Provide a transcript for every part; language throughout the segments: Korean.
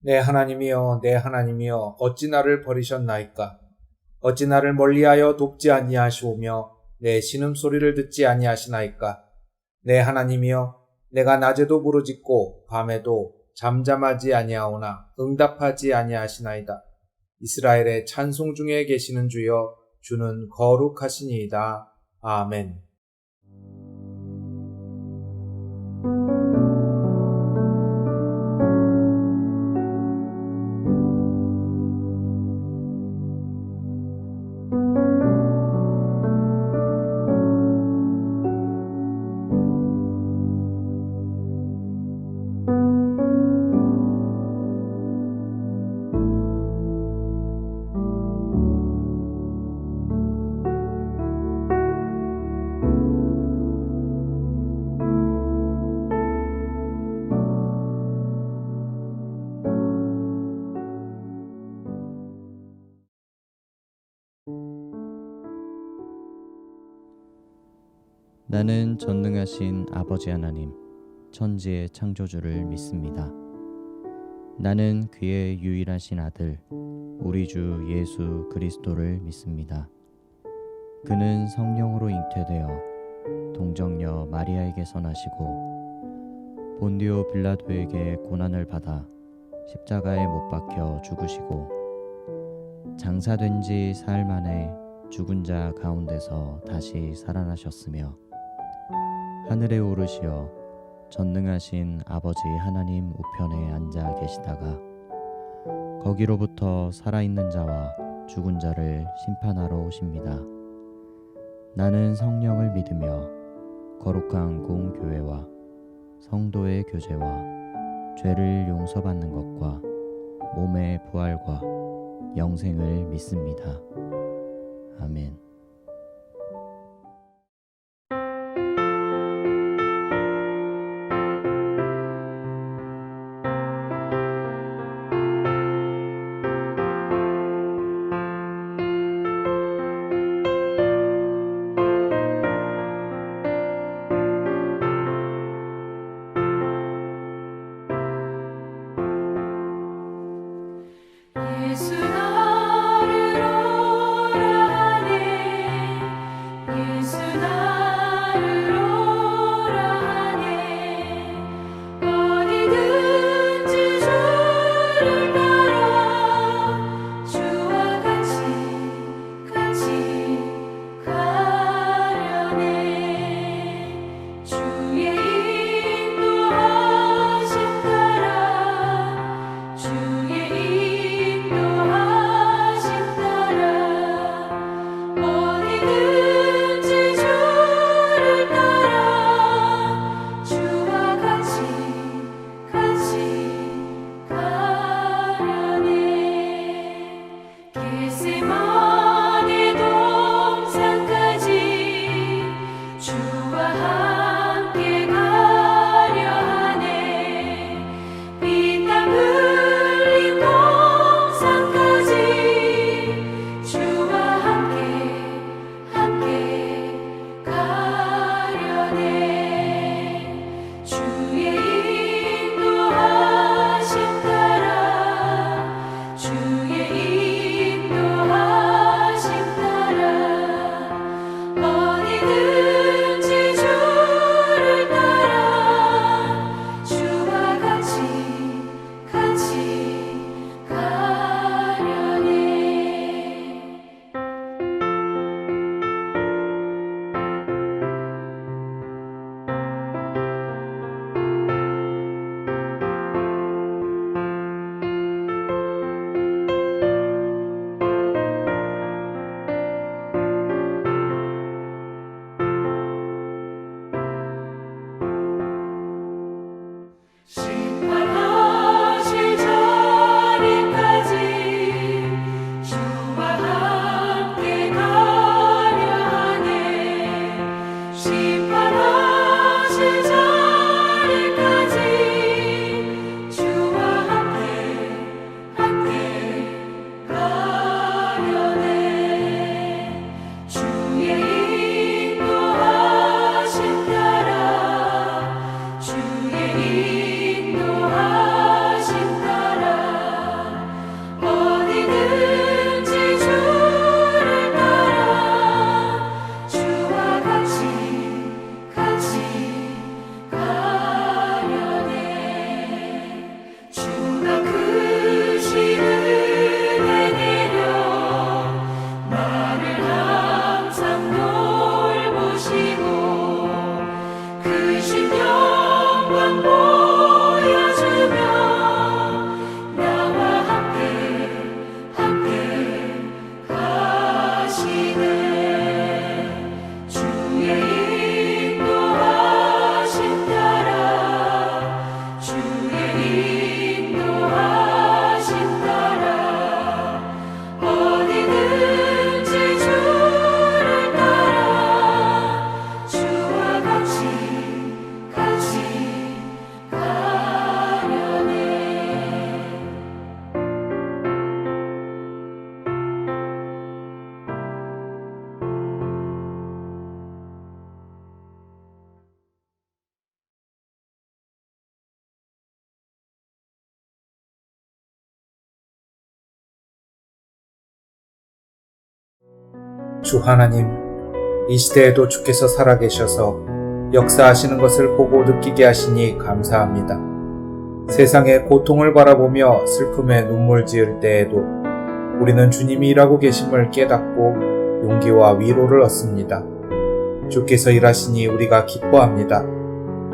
내 하나님이여, 내 하나님이여, 어찌 나를 버리셨나이까? 어찌 나를 멀리하여 돕지 아니하시오며 내 신음소리를 듣지 아니하시나이까? 내 하나님이여, 내가 낮에도 부르짖고 밤에도 잠잠하지 아니하오나 응답하지 아니하시나이다. 이스라엘의 찬송 중에 계시는 주여, 주는 거룩하시니이다. 아멘. 나는 전능하신 아버지 하나님, 천지의 창조주를 믿습니다. 나는 그의 유일하신 아들, 우리 주 예수 그리스도를 믿습니다. 그는 성령으로 잉태되어 동정녀 마리아에게서 나시고 본디오 빌라도에게 고난을 받아 십자가에 못 박혀 죽으시고 장사된 지 사흘 만에 죽은 자 가운데서 다시 살아나셨으며 하늘에 오르시어 전능하신 아버지 하나님 우편에 앉아 계시다가 거기로부터 살아있는 자와 죽은 자를 심판하러 오십니다. 나는 성령을 믿으며 거룩한 공교회와 성도의 교제와 죄를 용서받는 것과 몸의 부활과 영생을 믿습니다. 아멘. 예수 나를 오라 하네 예수 나를 오라 하네 어디든지 주를 따라 주와 같이 가려네 주의 인도하심 따라 주의 인도하심 따라 어디든지 주를 따라 주와 같이 가려네 겟세마네 동산까지 주와 함께 가려 하네 피땀 흘린 동산까지 주와 함께 가려네 주의 인도하심 따라 주의 인도하심 따라 어디든지 주를 따라 주와 같이 가려네 심판하실 자리까지 주와 함께 가려 하네 심판하실 자리까지 주와 함께 가려네 주의 인도하심 따라 주의 인도하심 따라 주 하나님, 이 시대에도 주께서 살아계셔서 역사하시는 것을 보고 느끼게 하시니 감사합니다. 세상의 고통을 바라보며 슬픔에 눈물 지을 때에도 우리는 주님이 일하고 계심을 깨닫고 용기와 위로를 얻습니다. 주께서 일하시니 우리가 기뻐합니다.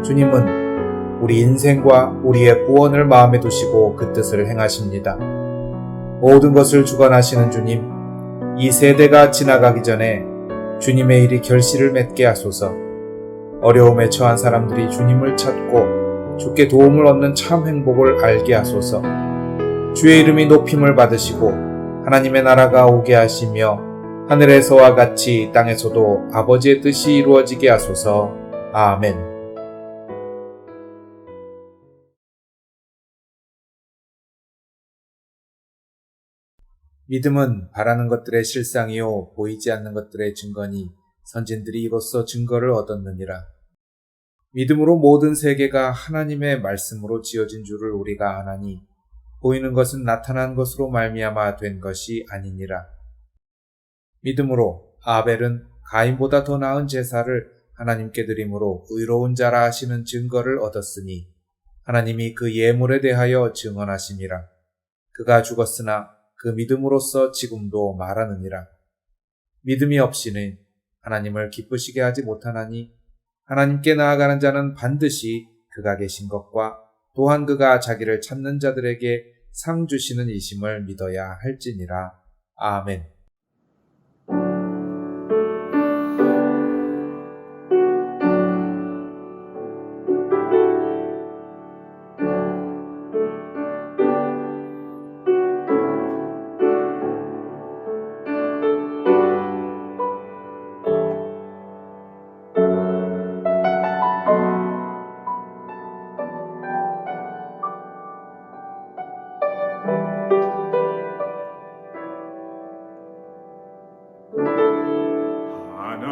주님은 우리 인생과 우리의 구원을 마음에 두시고 그 뜻을 행하십니다. 모든 것을 주관하시는 주님, 이 세대가 지나가기 전에 주님의 일이 결실을 맺게 하소서. 어려움에 처한 사람들이 주님을 찾고 주께 도움을 얻는 참 행복을 알게 하소서. 주의 이름이 높임을 받으시고 하나님의 나라가 오게 하시며 하늘에서와 같이 땅에서도 아버지의 뜻이 이루어지게 하소서. 아멘. 믿음은 바라는 것들의 실상이요 보이지 않는 것들의 증거니 선진들이 이로써 증거를 얻었느니라. 믿음으로 모든 세계가 하나님의 말씀으로 지어진 줄을 우리가 아나니 보이는 것은 나타난 것으로 말미암아 된 것이 아니니라. 믿음으로 아벨은 가인보다 더 나은 제사를 하나님께 드림으로 의로운 자라 하시는 증거를 얻었으니 하나님이 그 예물에 대하여 증언하심이라. 그가 죽었으나 그 믿음으로써 지금도 말하느니라. 믿음이 없이는 하나님을 기쁘시게 하지 못하나니 하나님께 나아가는 자는 반드시 그가 계신 것과 또한 그가 자기를 찾는 자들에게 상 주시는 이심을 믿어야 할지니라. 아멘.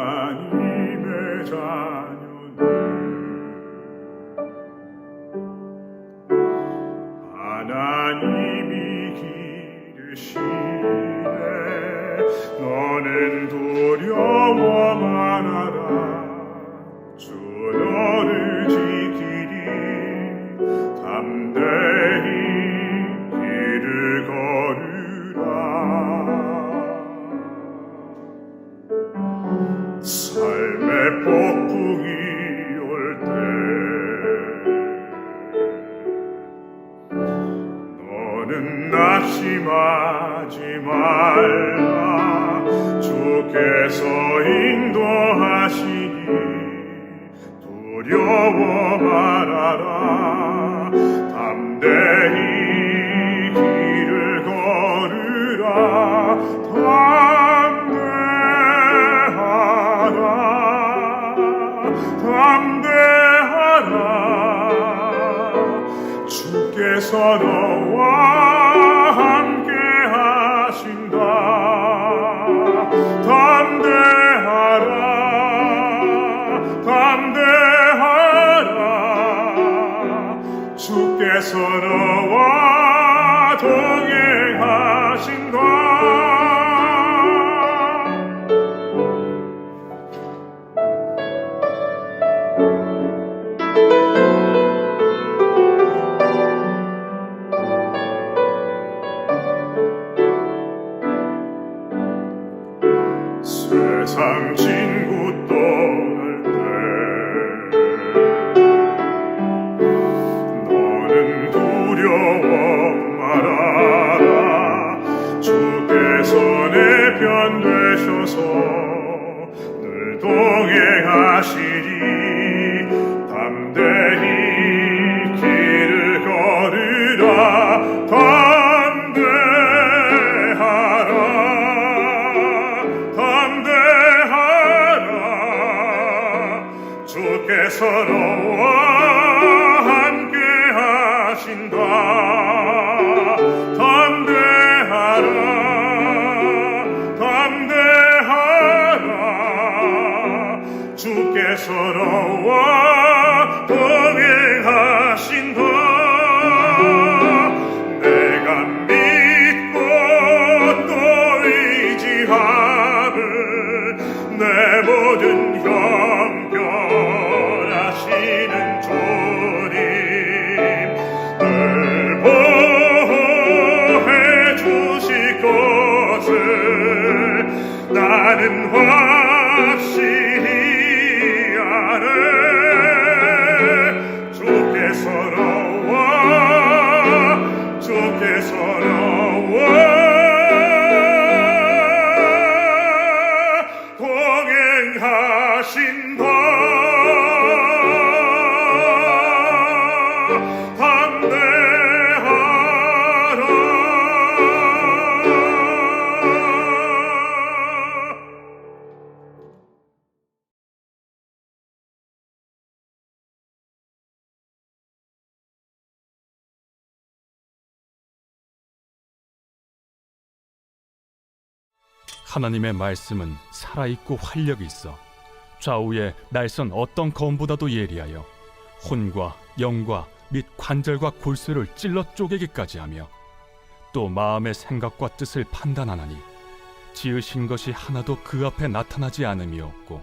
하나님의 자녀는 하나님이 기르시네. 너는 두려워 말아라. 주 너를 지키리. 담대히 길을 걸으라. 삶의 폭풍이 올 때 너는 낙심하지 말라. 주께서 인도하시니 두려워 말아라. 담대히 길을 걸으라. 담대하라. 주께서 너와 함께 하신다. 담대하라. 주께서 너와 동행하신다. 세상 친구 떠날 때 너는 두려워 말아라. 주께서 내 편 되셔서 늘 동행하시리. 담대히 길을 걸으라. 주께서 너와 함께 하신다. 담대하라. 주께서 너와 동행하신다. 내가 믿고 또 의지함을 하나님의 말씀은 살아있고 활력이 있어 좌우의 날선 어떤 검보다도 예리하여 혼과 영과 및 관절과 골수를 찔러 쪼개기까지 하며 또 마음의 생각과 뜻을 판단하나니 지으신 것이 하나도 그 앞에 나타나지 않음이 없고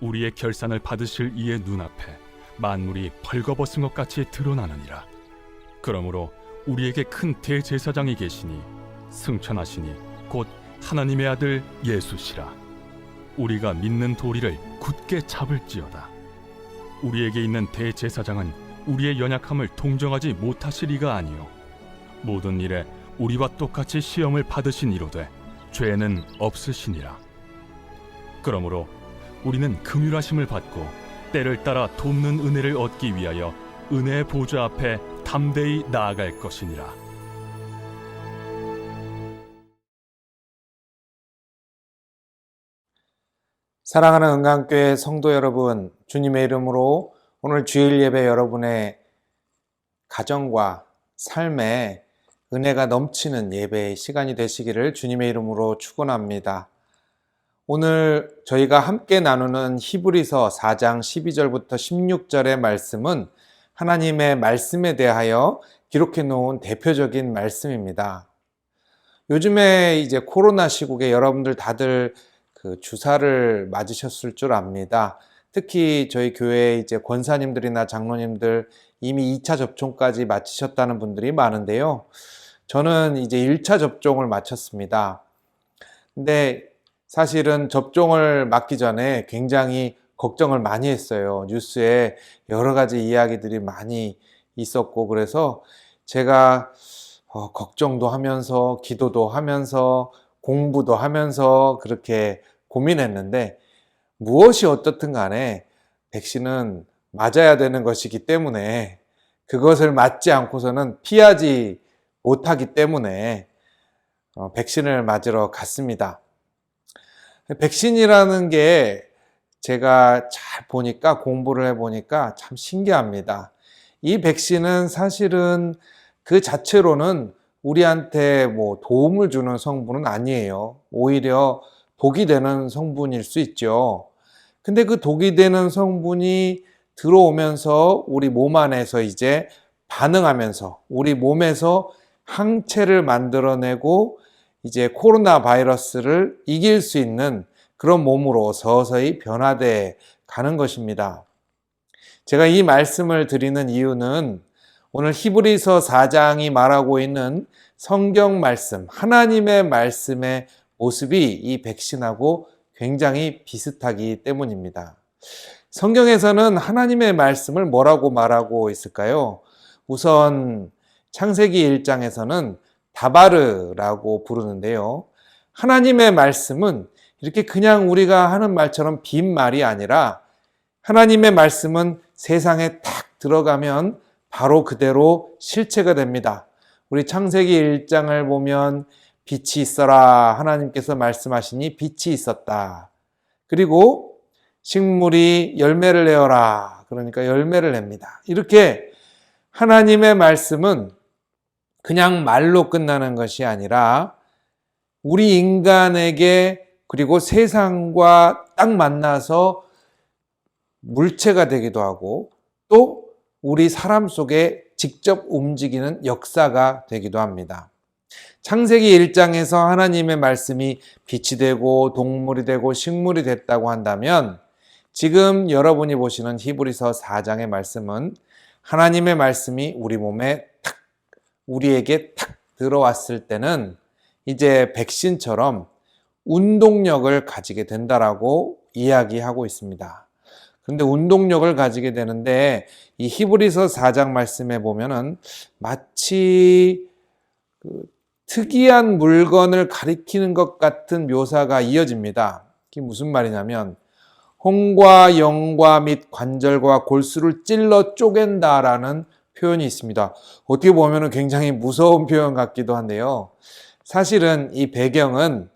우리의 결산을 받으실 이의 눈앞에 만물이 벌거벗은 것 같이 드러나느니라. 그러므로 우리에게 큰 대제사장이 계시니 승천하시니 곧 하나님의 아들 예수시라. 우리가 믿는 도리를 굳게 잡을지어다. 우리에게 있는 대제사장은 우리의 연약함을 동정하지 못하시리가 아니요 모든 일에 우리와 똑같이 시험을 받으신 이로되 죄는 없으시니라. 그러므로 우리는 긍휼하심을 받고 때를 따라 돕는 은혜를 얻기 위하여 은혜의 보좌 앞에 담대히 나아갈 것이니라. 사랑하는 은강교회 성도 여러분, 주님의 이름으로 오늘 주일 예배 여러분의 가정과 삶에 은혜가 넘치는 예배의 시간이 되시기를 주님의 이름으로 축원합니다. 오늘 저희가 함께 나누는 히브리서 4장 12절부터 16절의 말씀은 하나님의 말씀에 대하여 기록해 놓은 대표적인 말씀입니다. 요즘에 이제 코로나 시국에 여러분들 다들 그 주사를 맞으셨을 줄 압니다. 특히 저희 교회 이제 권사님들이나 장로님들 이미 2차 접종까지 마치셨다는 분들이 많은데요. 저는 이제 1차 접종을 마쳤습니다. 근데 사실은 접종을 맞기 전에 굉장히 걱정을 많이 했어요. 뉴스에 여러 가지 이야기들이 많이 있었고, 그래서 제가 걱정도 하면서 기도도 하면서 공부도 하면서 그렇게 고민했는데, 무엇이 어떻든 간에 백신은 맞아야 되는 것이기 때문에 그것을 맞지 않고서는 피하지 못하기 때문에 백신을 맞으러 갔습니다. 백신이라는 게 제가 잘 보니까, 공부를 해보니까 참 신기합니다. 이 백신은 사실은 그 자체로는 우리한테 뭐 도움을 주는 성분은 아니에요. 오히려 독이 되는 성분일 수 있죠. 근데 그 독이 되는 성분이 들어오면서 우리 몸 안에서 이제 반응하면서 우리 몸에서 항체를 만들어내고 이제 코로나 바이러스를 이길 수 있는 그런 몸으로 서서히 변화돼 가는 것입니다. 제가 이 말씀을 드리는 이유는 오늘 히브리서 4장이 말하고 있는 성경 말씀, 하나님의 말씀의 모습이 이 백신하고 굉장히 비슷하기 때문입니다. 성경에서는 하나님의 말씀을 뭐라고 말하고 있을까요? 우선 창세기 1장에서는 다바르라고 부르는데요. 하나님의 말씀은 이렇게 그냥 우리가 하는 말처럼 빈 말이 아니라 하나님의 말씀은 세상에 탁 들어가면 바로 그대로 실체가 됩니다. 우리 창세기 1장을 보면 빛이 있어라 하나님께서 말씀하시니 빛이 있었다. 그리고 식물이 열매를 내어라 그러니까 열매를 냅니다. 이렇게 하나님의 말씀은 그냥 말로 끝나는 것이 아니라 우리 인간에게 그리고 세상과 딱 만나서 물체가 되기도 하고 또 우리 사람 속에 직접 움직이는 역사가 되기도 합니다. 창세기 1장에서 하나님의 말씀이 빛이 되고 동물이 되고 식물이 됐다고 한다면 지금 여러분이 보시는 히브리서 4장의 말씀은 하나님의 말씀이 우리 몸에 탁, 우리에게 탁 들어왔을 때는 이제 백신처럼 운동력을 가지게 된다라고 이야기하고 있습니다. 그런데 운동력을 가지게 되는데 이 히브리서 4장 말씀에 보면은 마치 특이한 물건을 가리키는 것 같은 묘사가 이어집니다. 이게 무슨 말이냐면 혼과 영과 및 관절과 골수를 찔러 쪼갠다라는 표현이 있습니다. 어떻게 보면 굉장히 무서운 표현 같기도 한데요. 사실은 이 배경은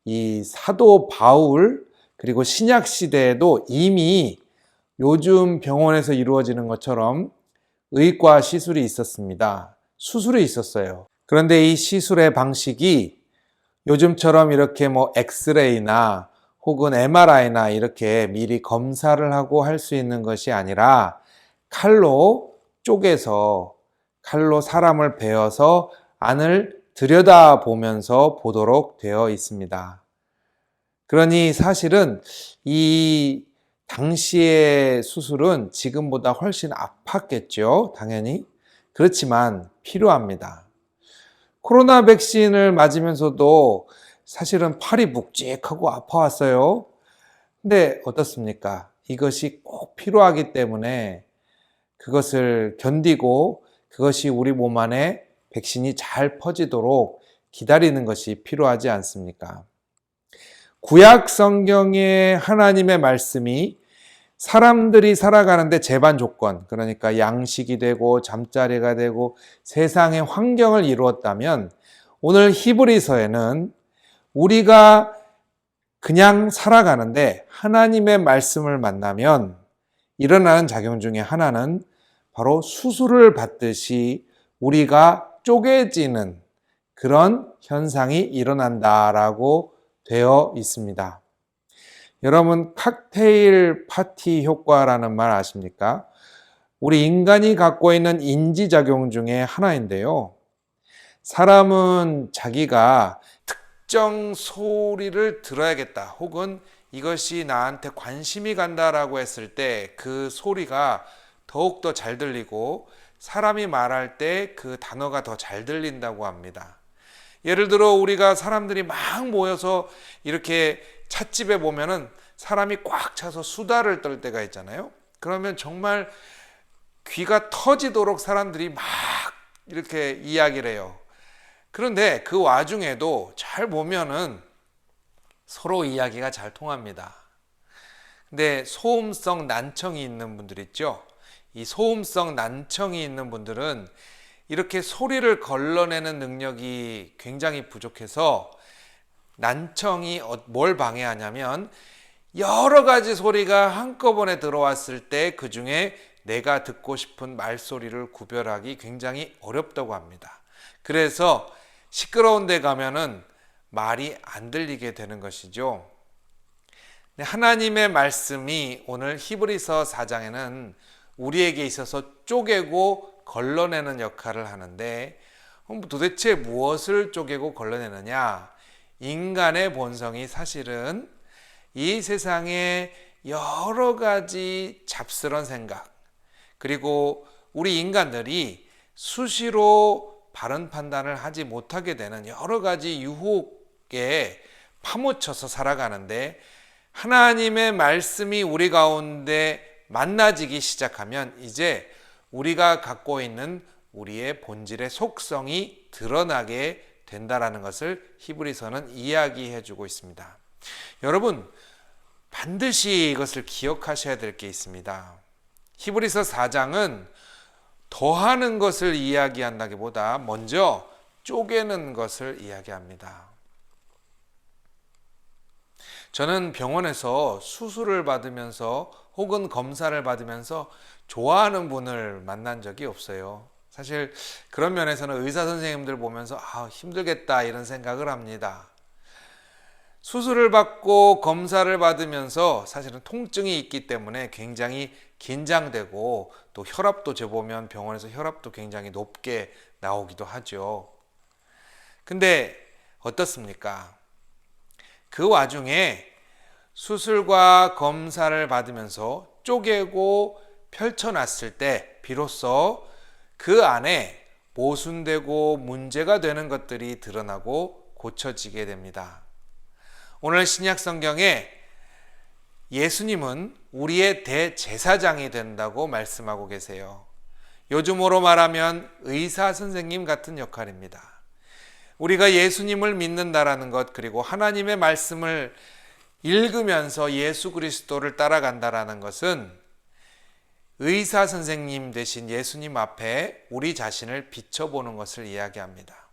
이 사도 바울 그리고 신약 시대에도 이미 요즘 병원에서 이루어지는 것처럼 의과 시술이 있었습니다. 수술이 있었어요. 그런데 이 시술의 방식이 요즘처럼 이렇게 뭐 엑스레이나 혹은 MRI나 이렇게 미리 검사를 하고 할 수 있는 것이 아니라 칼로 쪼개서 칼로 사람을 베어서 안을 들여다보면서 보도록 되어 있습니다. 그러니 사실은 이 당시의 수술은 지금보다 훨씬 아팠겠죠, 당연히. 그렇지만 필요합니다. 코로나 백신을 맞으면서도 사실은 팔이 묵직하고 아파왔어요. 근데 어떻습니까? 이것이 꼭 필요하기 때문에 그것을 견디고 그것이 우리 몸 안에 백신이 잘 퍼지도록 기다리는 것이 필요하지 않습니까? 구약 성경의 하나님의 말씀이 사람들이 살아가는데 제반 조건, 그러니까 양식이 되고 잠자리가 되고 세상의 환경을 이루었다면 오늘 히브리서에는 우리가 그냥 살아가는데 하나님의 말씀을 만나면 일어나는 작용 중에 하나는 바로 수술을 받듯이 우리가 쪼개지는 그런 현상이 일어난다라고 되어 있습니다. 여러분, 칵테일 파티 효과라는 말 아십니까? 우리 인간이 갖고 있는 인지작용 중에 하나인데요. 사람은 자기가 특정 소리를 들어야겠다, 혹은 이것이 나한테 관심이 간다라고 했을 때 그 소리가 더욱더 잘 들리고 사람이 말할 때 그 단어가 더 잘 들린다고 합니다. 예를 들어 우리가 사람들이 막 모여서 이렇게 찻집에 보면은 사람이 꽉 차서 수다를 떨 때가 있잖아요. 그러면 정말 귀가 터지도록 사람들이 막 이렇게 이야기를 해요. 그런데 그 와중에도 잘 보면은 서로 이야기가 잘 통합니다. 근데 소음성 난청이 있는 분들 있죠? 이 소음성 난청이 있는 분들은 이렇게 소리를 걸러내는 능력이 굉장히 부족해서 난청이 뭘 방해하냐면 여러 가지 소리가 한꺼번에 들어왔을 때 그 중에 내가 듣고 싶은 말소리를 구별하기 굉장히 어렵다고 합니다. 그래서 시끄러운 데 가면은 말이 안 들리게 되는 것이죠. 하나님의 말씀이 오늘 히브리서 4장에는 우리에게 있어서 쪼개고 걸러내는 역할을 하는데 도대체 무엇을 쪼개고 걸러내느냐? 인간의 본성이 사실은 이 세상에 여러 가지 잡스런 생각, 그리고 우리 인간들이 수시로 바른 판단을 하지 못하게 되는 여러 가지 유혹에 파묻혀서 살아가는데 하나님의 말씀이 우리 가운데 만나지기 시작하면 이제 우리가 갖고 있는 우리의 본질의 속성이 드러나게 된다라는 것을 히브리서는 이야기해 주고 있습니다. 여러분, 반드시 이것을 기억하셔야 될 게 있습니다. 히브리서 4장은 더하는 것을 이야기한다기보다 먼저 쪼개는 것을 이야기합니다. 저는 병원에서 수술을 받으면서 혹은 검사를 받으면서 좋아하는 분을 만난 적이 없어요. 사실 그런 면에서는 의사 선생님들 보면서 힘들겠다 이런 생각을 합니다. 수술을 받고 검사를 받으면서 사실은 통증이 있기 때문에 굉장히 긴장되고 또 혈압도 재보면 병원에서 혈압도 굉장히 높게 나오기도 하죠. 근데 어떻습니까? 그 와중에 수술과 검사를 받으면서 쪼개고 펼쳐놨을 때 비로소 그 안에 모순되고 문제가 되는 것들이 드러나고 고쳐지게 됩니다. 오늘 신약 성경에 예수님은 우리의 대제사장이 된다고 말씀하고 계세요. 요즘으로 말하면 의사 선생님 같은 역할입니다. 우리가 예수님을 믿는다라는 것, 그리고 하나님의 말씀을 읽으면서 예수 그리스도를 따라간다라는 것은 의사 선생님 대신 예수님 앞에 우리 자신을 비춰보는 것을 이야기합니다.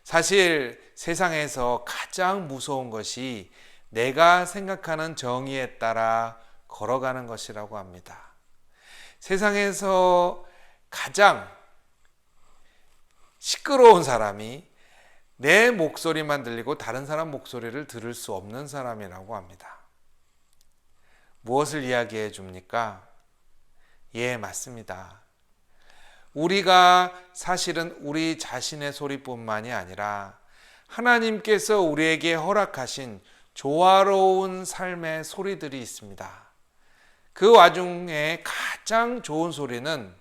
사실 세상에서 가장 무서운 것이 내가 생각하는 정의에 따라 걸어가는 것이라고 합니다. 세상에서 가장 시끄러운 사람이 내 목소리만 들리고 다른 사람 목소리를 들을 수 없는 사람이라고 합니다. 무엇을 이야기해 줍니까? 예, 맞습니다. 우리가 사실은 우리 자신의 소리뿐만이 아니라 하나님께서 우리에게 허락하신 조화로운 삶의 소리들이 있습니다. 그 와중에 가장 좋은 소리는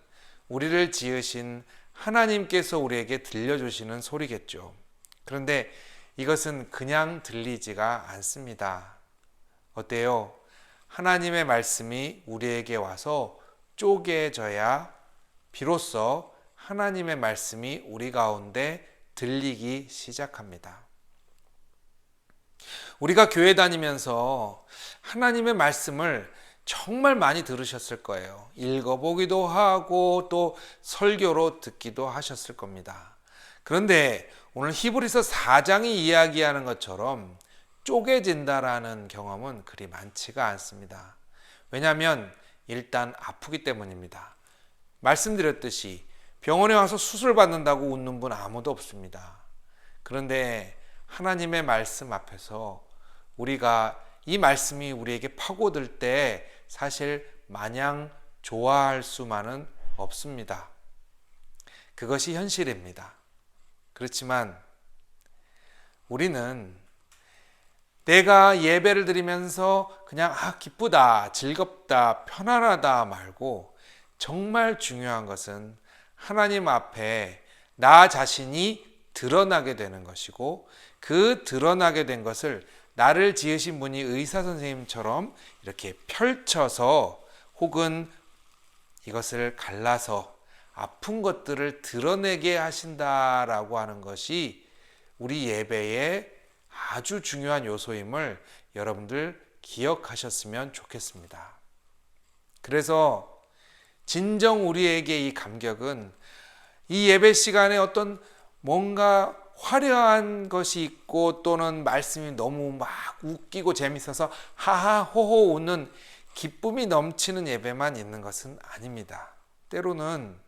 우리를 지으신 하나님께서 우리에게 들려주시는 소리겠죠. 그런데 이것은 그냥 들리지가 않습니다. 어때요? 하나님의 말씀이 우리에게 와서 쪼개져야 비로소 하나님의 말씀이 우리 가운데 들리기 시작합니다. 우리가 교회 다니면서 하나님의 말씀을 정말 많이 들으셨을 거예요. 읽어보기도 하고 또 설교로 듣기도 하셨을 겁니다. 그런데 오늘 히브리서 4장이 이야기하는 것처럼 쪼개진다라는 경험은 그리 많지가 않습니다. 왜냐하면 일단 아프기 때문입니다. 말씀드렸듯이 병원에 와서 수술 받는다고 웃는 분 아무도 없습니다. 그런데 하나님의 말씀 앞에서 우리가 이 말씀이 우리에게 파고들 때 사실 마냥 좋아할 수만은 없습니다. 그것이 현실입니다. 그렇지만 우리는 내가 예배를 드리면서 그냥 기쁘다, 즐겁다, 편안하다 말고 정말 중요한 것은 하나님 앞에 나 자신이 드러나게 되는 것이고 그 드러나게 된 것을 나를 지으신 분이 의사 선생님처럼 이렇게 펼쳐서 혹은 이것을 갈라서 아픈 것들을 드러내게 하신다라고 하는 것이 우리 예배의 아주 중요한 요소임을 여러분들 기억하셨으면 좋겠습니다. 그래서 진정 우리에게 이 감격은 이 예배 시간에 어떤 뭔가 화려한 것이 있고 또는 말씀이 너무 막 웃기고 재밌어서 하하 호호 웃는 기쁨이 넘치는 예배만 있는 것은 아닙니다. 때로는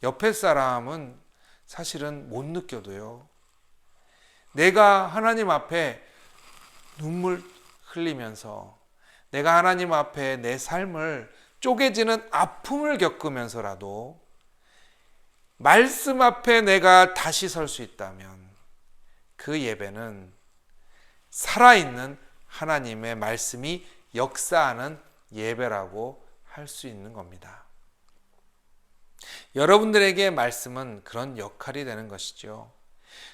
옆에 사람은 사실은 못 느껴도요. 내가 하나님 앞에 눈물 흘리면서 내가 하나님 앞에 내 삶을 쪼개지는 아픔을 겪으면서라도 말씀 앞에 내가 다시 설 수 있다면 그 예배는 살아있는 하나님의 말씀이 역사하는 예배라고 할 수 있는 겁니다. 여러분들에게 말씀은 그런 역할이 되는 것이죠.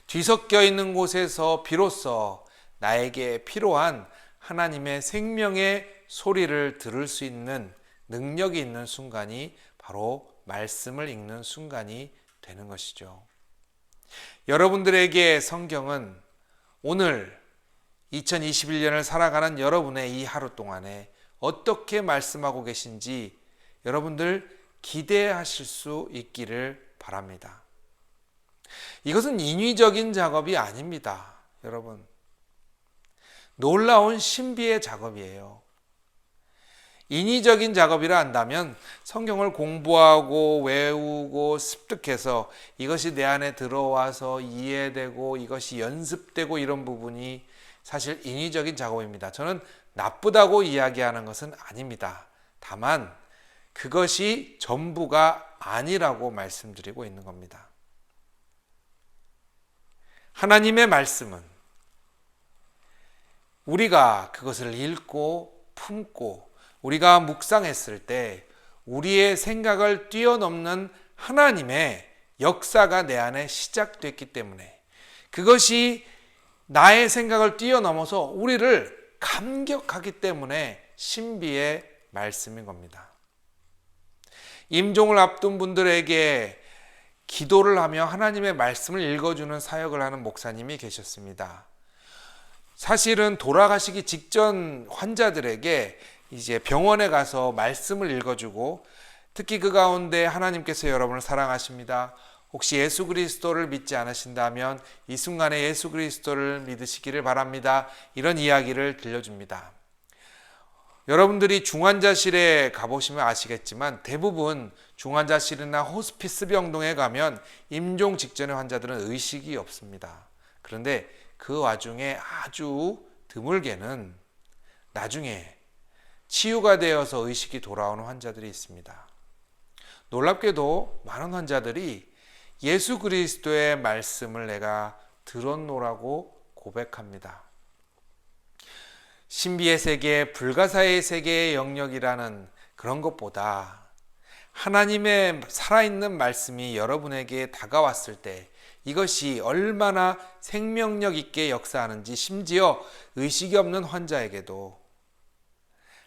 뒤섞여 있는 곳에서 비로소 나에게 필요한 하나님의 생명의 소리를 들을 수 있는 능력이 있는 순간이 바로 말씀을 읽는 순간이 되는 것이죠. 여러분들에게 성경은 오늘 2021년을 살아가는 여러분의 이 하루 동안에 어떻게 말씀하고 계신지 여러분들 기대하실 수 있기를 바랍니다. 이것은 인위적인 작업이 아닙니다. 여러분, 놀라운 신비의 작업이에요. 인위적인 작업이라 한다면 성경을 공부하고 외우고 습득해서 이것이 내 안에 들어와서 이해되고 이것이 연습되고 이런 부분이 사실 인위적인 작업입니다. 저는 나쁘다고 이야기하는 것은 아닙니다. 다만 그것이 전부가 아니라고 말씀드리고 있는 겁니다. 하나님의 말씀은 우리가 그것을 읽고 품고 우리가 묵상했을 때 우리의 생각을 뛰어넘는 하나님의 역사가 내 안에 시작됐기 때문에 그것이 나의 생각을 뛰어넘어서 우리를 감격하기 때문에 신비의 말씀인 겁니다. 임종을 앞둔 분들에게 기도를 하며 하나님의 말씀을 읽어주는 사역을 하는 목사님이 계셨습니다. 사실은 돌아가시기 직전 환자들에게 이제 병원에 가서 말씀을 읽어주고, 특히 그 가운데 하나님께서 여러분을 사랑하십니다. 혹시 예수 그리스도를 믿지 않으신다면 이 순간에 예수 그리스도를 믿으시기를 바랍니다. 이런 이야기를 들려줍니다. 여러분들이 중환자실에 가보시면 아시겠지만 대부분 중환자실이나 호스피스 병동에 가면 임종 직전의 환자들은 의식이 없습니다. 그런데 그 와중에 아주 드물게는 나중에 치유가 되어서 의식이 돌아오는 환자들이 있습니다. 놀랍게도 많은 환자들이 예수 그리스도의 말씀을 내가 들었노라고 고백합니다. 신비의 세계, 불가사의 세계의 영역이라는 그런 것보다 하나님의 살아있는 말씀이 여러분에게 다가왔을 때 이것이 얼마나 생명력 있게 역사하는지, 심지어 의식이 없는 환자에게도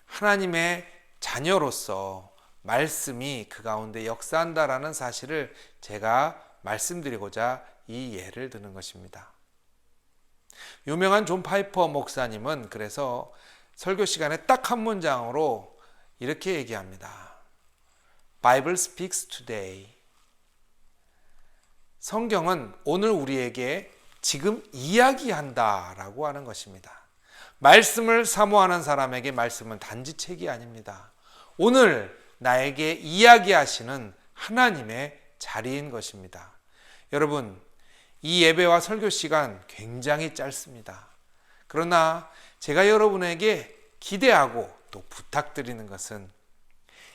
하나님의 자녀로서 말씀이 그 가운데 역사한다라는 사실을 제가 말씀드리고자 이 예를 드는 것입니다. 유명한 존 파이퍼 목사님은 그래서 설교 시간에 딱 한 문장으로 이렇게 얘기합니다. Bible speaks today. 성경은 오늘 우리에게 지금 이야기한다라고 하는 것입니다. 말씀을 사모하는 사람에게 말씀은 단지 책이 아닙니다. 오늘 나에게 이야기하시는 하나님의 자리인 것입니다. 여러분, 이 예배와 설교 시간 굉장히 짧습니다. 그러나 제가 여러분에게 기대하고 또 부탁드리는 것은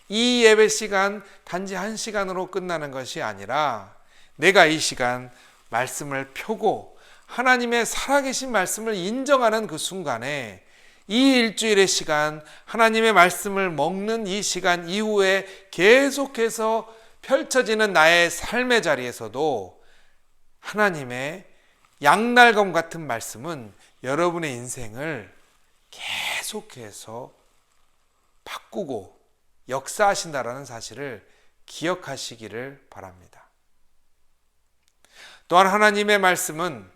이 예배 시간 단지 1시간으로 끝나는 것이 아니라 내가 이 시간 말씀을 펴고 하나님의 살아계신 말씀을 인정하는 그 순간에 이 일주일의 시간, 하나님의 말씀을 먹는 이 시간 이후에 계속해서 펼쳐지는 나의 삶의 자리에서도 하나님의 양날검 같은 말씀은 여러분의 인생을 계속해서 바꾸고 역사하신다라는 사실을 기억하시기를 바랍니다. 또한 하나님의 말씀은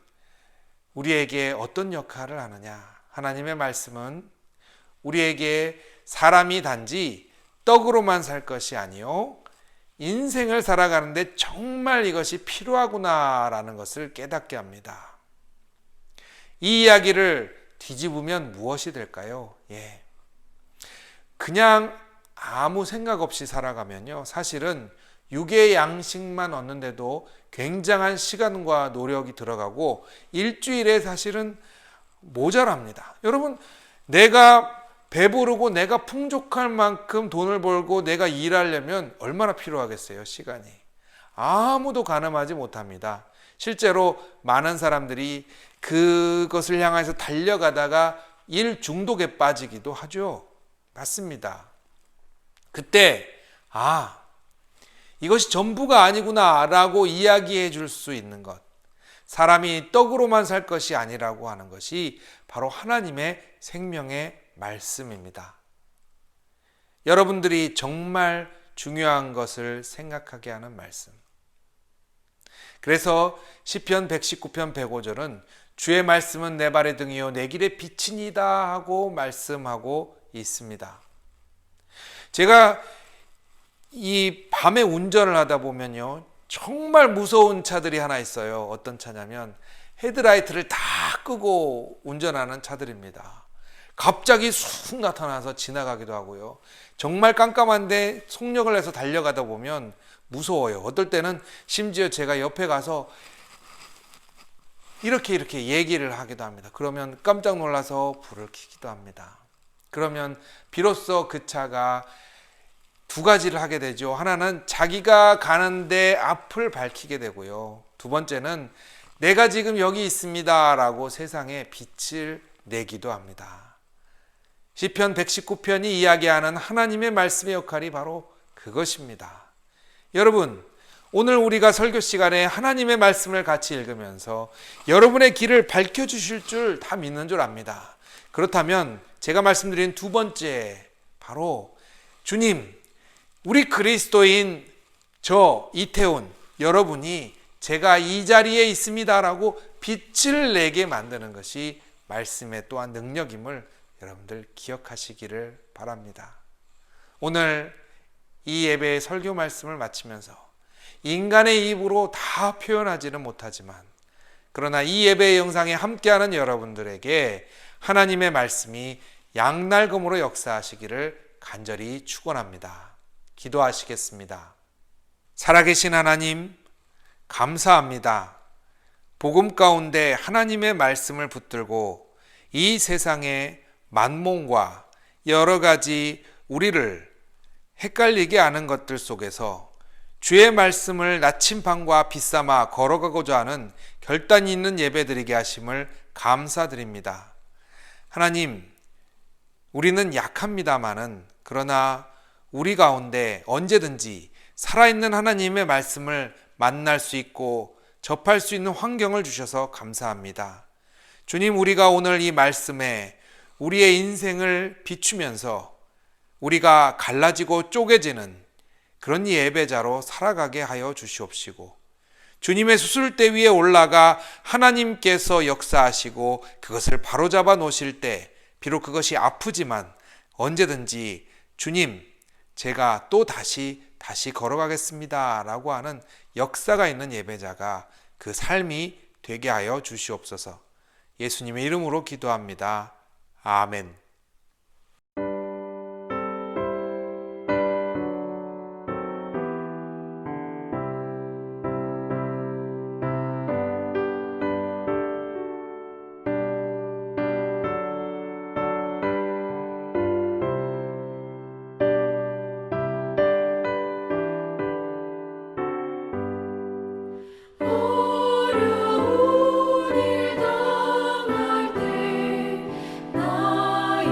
우리에게 어떤 역할을 하느냐? 하나님의 말씀은 우리에게 사람이 단지 떡으로만 살 것이 아니요 인생을 살아가는데 정말 이것이 필요하구나라는 것을 깨닫게 합니다. 이 이야기를 뒤집으면 무엇이 될까요? 그냥 아무 생각 없이 살아가면요, 사실은 육의 양식만 얻는데도 굉장한 시간과 노력이 들어가고 일주일에 사실은 모자랍니다. 여러분, 내가 배부르고 내가 풍족할 만큼 돈을 벌고 내가 일하려면 얼마나 필요하겠어요, 시간이. 아무도 가늠하지 못합니다. 실제로 많은 사람들이 그것을 향해서 달려가다가 일 중독에 빠지기도 하죠. 맞습니다. 그때 이것이 전부가 아니구나 라고 이야기해 줄 수 있는 것, 사람이 떡으로만 살 것이 아니라고 하는 것이 바로 하나님의 생명의 말씀입니다. 여러분들이 정말 중요한 것을 생각하게 하는 말씀. 그래서 시편 119편 105절은 주의 말씀은 내 발의 등이요 내 길의 빛이니이다 하고 말씀하고 있습니다. 제가 이 밤에 운전을 하다 보면요, 정말 무서운 차들이 하나 있어요. 어떤 차냐면 헤드라이트를 다 끄고 운전하는 차들입니다. 갑자기 쑥 나타나서 지나가기도 하고요. 정말 깜깜한데 속력을 내서 달려가다 보면 무서워요. 어떨 때는 심지어 제가 옆에 가서 이렇게 얘기를 하기도 합니다. 그러면 깜짝 놀라서 불을 켜기도 합니다. 그러면 비로소 그 차가 두 가지를 하게 되죠. 하나는 자기가 가는데 앞을 밝히게 되고요. 두 번째는 내가 지금 여기 있습니다 라고 세상에 빛을 내기도 합니다. 시편 119편이 이야기하는 하나님의 말씀의 역할이 바로 그것입니다. 여러분, 오늘 우리가 설교 시간에 하나님의 말씀을 같이 읽으면서 여러분의 길을 밝혀주실 줄 다 믿는 줄 압니다. 그렇다면 제가 말씀드린 두 번째, 바로 주님, 우리 그리스도인 저 이태훈 여러분이 제가 이 자리에 있습니다라고 빛을 내게 만드는 것이 말씀의 또한 능력임을 여러분들 기억하시기를 바랍니다. 오늘 이 예배의 설교 말씀을 마치면서 인간의 입으로 다 표현하지는 못하지만, 그러나 이 예배의 영상에 함께하는 여러분들에게 하나님의 말씀이 양날검으로 역사하시기를 간절히 축원합니다. 기도하시겠습니다. 살아계신 하나님, 감사합니다. 복음 가운데 하나님의 말씀을 붙들고 이 세상의 만몽과 여러 가지 우리를 헷갈리게 하는 것들 속에서 주의 말씀을 나침반과 빗삼아 걸어가고자 하는 결단이 있는 예배드리게 하심을 감사드립니다. 하나님, 우리는 약합니다마는 그러나 우리 가운데 언제든지 살아있는 하나님의 말씀을 만날 수 있고 접할 수 있는 환경을 주셔서 감사합니다. 주님, 우리가 오늘 이 말씀에 우리의 인생을 비추면서 우리가 갈라지고 쪼개지는 그런 예배자로 살아가게 하여 주시옵시고, 주님의 수술대 위에 올라가 하나님께서 역사하시고 그것을 바로잡아 놓으실 때 비록 그것이 아프지만 언제든지 주님, 제가 또 다시 걸어가겠습니다 라고 하는 역사가 있는 예배자가 그 삶이 되게 하여 주시옵소서. 예수님의 이름으로 기도합니다. 아멘. 어려운 일 당할 때 나의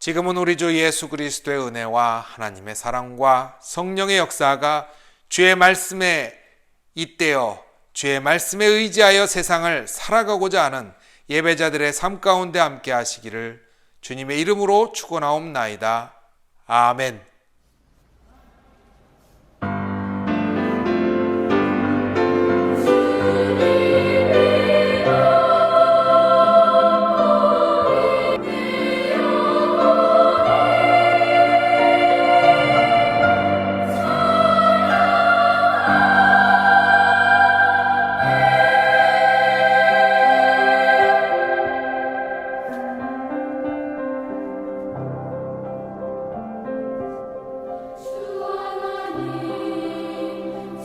지금은 우리 주 예수 그리스도의 은혜와 하나님의 사랑과 성령의 역사가 주의 말씀에 잇대어 주의 말씀에 의지하여 세상을 살아가고자 하는 예배자들의 삶 가운데 함께 하시기를 주님의 이름으로 축원하옵나이다. 아멘.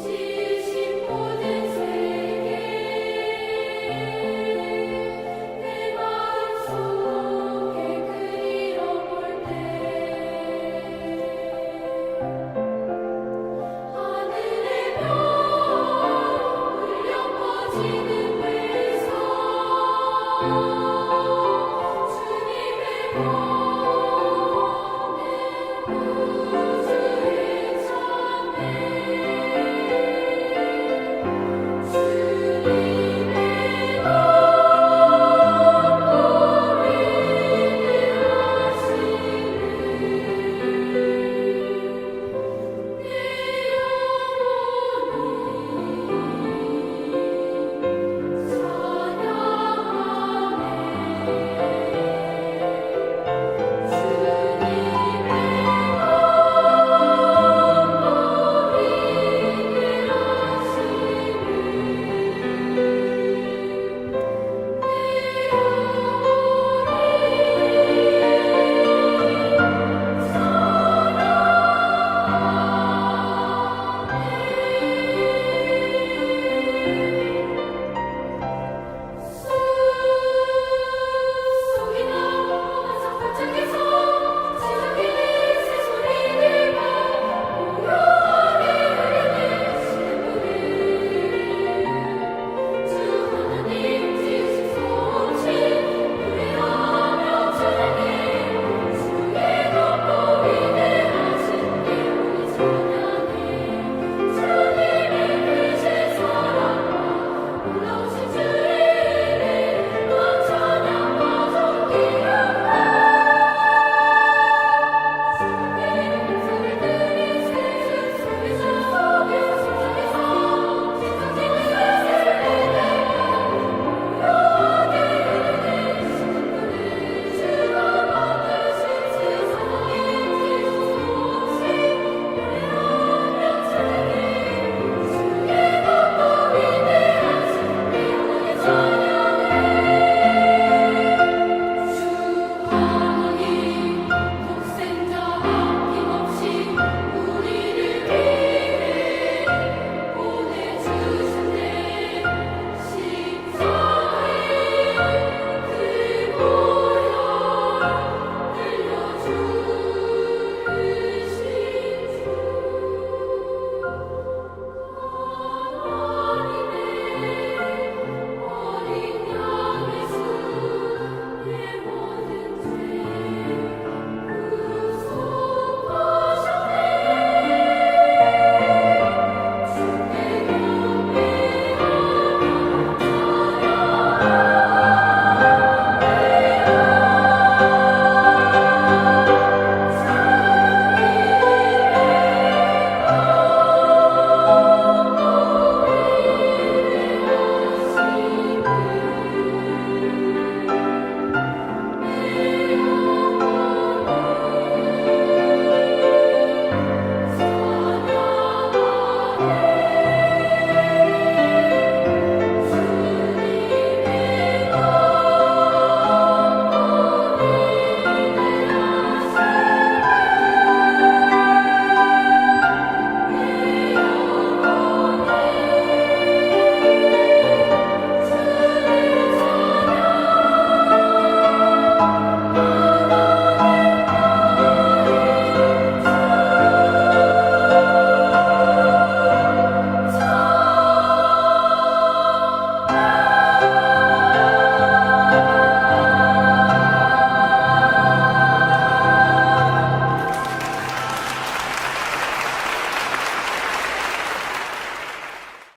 지으신 모든 세계 내 마음속에 그리워볼 때 하늘의 별 울려 퍼지는 외성 주님의